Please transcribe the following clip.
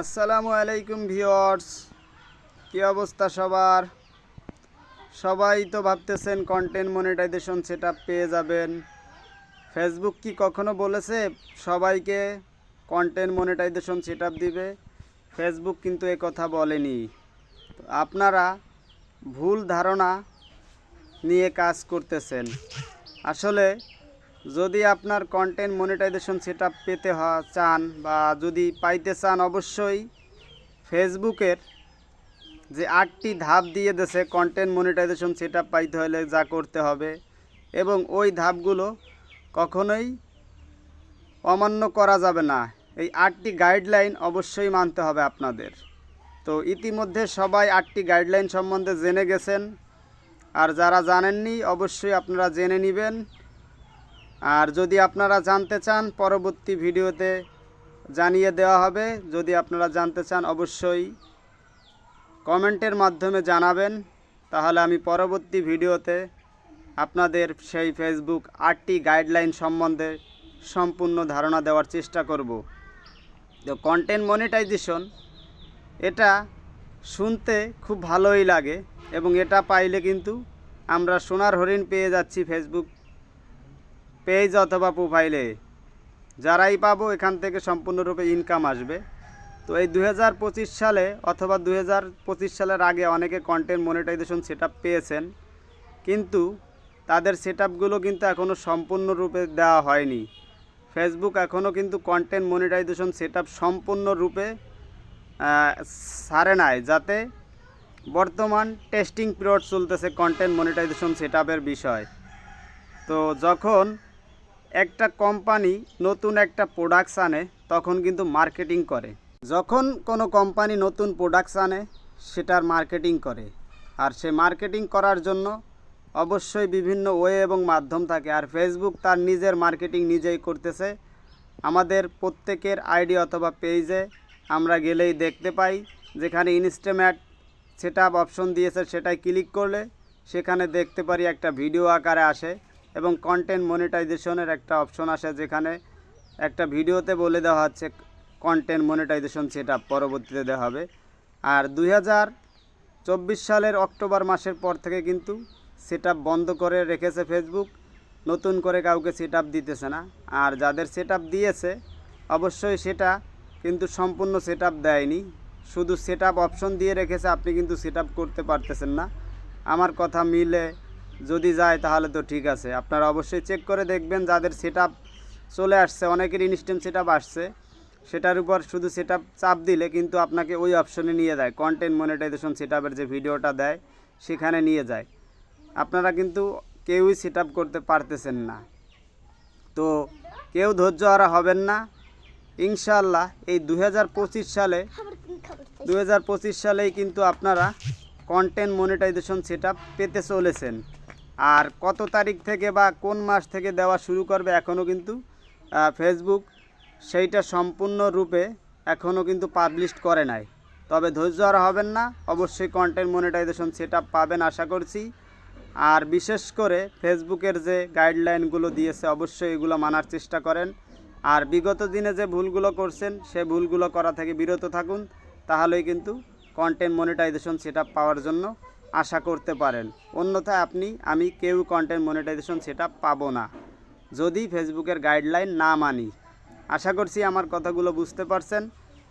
আসসালামু আলাইকুম ভিউয়ার্স, কি অবস্থা সবার? সবাই তো ভাবতেছেন কন্টেন্ট মনিটাইজেশন সেটআপ পেয়ে যাবেন। ফেসবুক কি কখনো বলেছে সবাইকে কন্টেন্ট মনিটাইজেশন সেটআপ দিবে? ফেসবুক কিন্তু এ কথা বলেনি। আপনারা ভুল ধারণা নিয়ে কাজ করতেছেন। আসলে যদি আপনার কন্টেন্ট মনিটাইজেশন সেটআপ পেতে চান বা যদি পাইতে চান, অবশ্যই ফেসবুকের যে 8টি ধাপ দিয়ে দিয়েছে কন্টেন্ট মনিটাইজেশন সেটআপ পাইতে হলে যা করতে হবে, এবং ওই ধাপগুলো কখনোই অমান্য করা যাবে না। এই 8টি গাইডলাইন অবশ্যই মানতে হবে আপনাদের। তো ইতিমধ্যে সবাই 8টি গাইডলাইন সম্বন্ধে জেনে গেছেন, আর যারা জানেননি অবশ্যই আপনারা জেনে নেবেন। আর যদি আপনারা জানতে চান, পরবর্তী ভিডিওতে জানিয়ে দেওয়া হবে। যদি আপনারা জানতে চান অবশ্যই কমেন্টের মাধ্যমে জানাবেন, তাহলে আমি পরবর্তী ভিডিওতে আপনাদের সেই ফেসবুক 8টি গাইডলাইন সম্বন্ধে সম্পূর্ণ ধারণা দেওয়ার চেষ্টা করব। তো কন্টেন্ট মনিটাইজেশন এটা শুনতে খুব ভালোই লাগে, এবং এটা পাইলে কিন্তু আমরা সোনার হরিণ পেয়ে যাচ্ছি ফেসবুক পেজ অথবা প্রোফাইলে। যারাই পাবো এখান থেকে সম্পূর্ণরূপে ইনকাম আসবে। তো এই 2025 সালে অথবা 2025 সালের আগে অনেকে কন্টেন্ট মনিটাইজেশন সেটআপ পেয়েছেন, কিন্তু তাদের সেটআপগুলো কিন্তু এখনও সম্পূর্ণরূপে দেওয়া হয়নি। ফেসবুক এখনও কিন্তু কন্টেন্ট মনিটাইজেশন সেটআপ সম্পূর্ণরূপে ছাড়ে নাই, যাতে বর্তমান টেস্টিং পিরিয়ড চলতেছে কন্টেন্ট মনিটাইজেশন সেটআপের বিষয়। তো যখন একটা কোম্পানি নতুন একটা প্রোডাক্টস আনে তখন কিন্তু মার্কেটিং করে। যখন কোনো কোম্পানি নতুন প্রোডাক্টস আনে সেটার মার্কেটিং করে, আর সে মার্কেটিং করার জন্য অবশ্যই বিভিন্ন ওয়ে এবং মাধ্যম থাকে। আর ফেসবুক তার নিজের মার্কেটিং নিজেই করতেছে। আমাদের প্রত্যেকের আইডি অথবা পেজে আমরা গেলেই দেখতে পাই, যেখানে ইনস্ট্যান্ট সেটআপ অপশন দিয়েছে সেটাই ক্লিক করলে সেখানে দেখতে পারি একটা ভিডিও আকারে আসে, এবং কন্টেন্ট মনিটাইজেশনের একটা অপশন আসে, যেখানে একটা ভিডিওতে বলে দেওয়া হচ্ছে কন্টেন্ট মনিটাইজেশন সেটআপ পরবর্তীতে দেওয়া হবে। আর 2024 সালের অক্টোবর মাসের পর থেকে কিন্তু সেটআপ বন্ধ করে রেখেছে ফেসবুক, নতুন করে কাউকে সেটআপ দিতেছে না। আর যাদের সেটআপ দিয়েছে অবশ্যই সেটা কিন্তু সম্পূর্ণ সেটআপ দেয়নি, শুধু সেটআপ অপশন দিয়ে রেখেছে, আপনি কিন্তু সেটআপ করতে পারতেছেন না। আমার কথা মিলে যদি যায় তাহলে তো ঠিক আছে। আপনারা অবশ্যই চেক করে দেখবেন যাদের সেটআপ চলে আসছে, অনেকের ইনস্ট্যান্ট সেটআপ আসছে, সেটার উপর শুধু সেটআপ চাপ দিলে কিন্তু আপনাকে ওই অপশনে নিয়ে যায়, কন্টেন্ট মনিটাইজেশন সেটআপের যে ভিডিওটা দেয় সেখানে নিয়ে যায়। আপনারা কিন্তু কেউই সেটআপ করতে পারতেছেন না। তো কেউ ধৈর্য হারা হবেন না, ইনশাআল্লাহ এই 2025 সালেই কিন্তু আপনারা কন্টেন্ট মনিটাইজেশন সেটআপ পেতে চলেছেন। আর কত তারিখ থেকে বা কোন মাস থেকে দেওয়া শুরু করবে এখনও কিন্তু ফেসবুক সেইটা সম্পূর্ণরূপে এখনও কিন্তু পাবলিশ করে নাই। তবে ধৈর্য হারা হবেন না, অবশ্যই কন্টেন্ট মনিটাইজেশন সেটআপ পাবেন আশা করছি। আর বিশেষ করে ফেসবুকের যে গাইডলাইনগুলো দিয়েছে অবশ্যই এগুলো মানার চেষ্টা করেন। আর বিগত দিনে যে ভুলগুলো করছেন সে ভুলগুলো করা থেকে বিরত থাকুন, তাহলেই কিন্তু কন্টেন্ট মনিটাইজেশন সেটআপ পাওয়ার জন্য আশা করতে পারেন। অন্যথায় আমি কেউ কন্টেন্ট মনিটাইজেশন সেটআপ পাবো না যদি ফেসবুকের গাইডলাইন না মানি। আশা করছি আমার কথাগুলো বুঝতে পারছেন।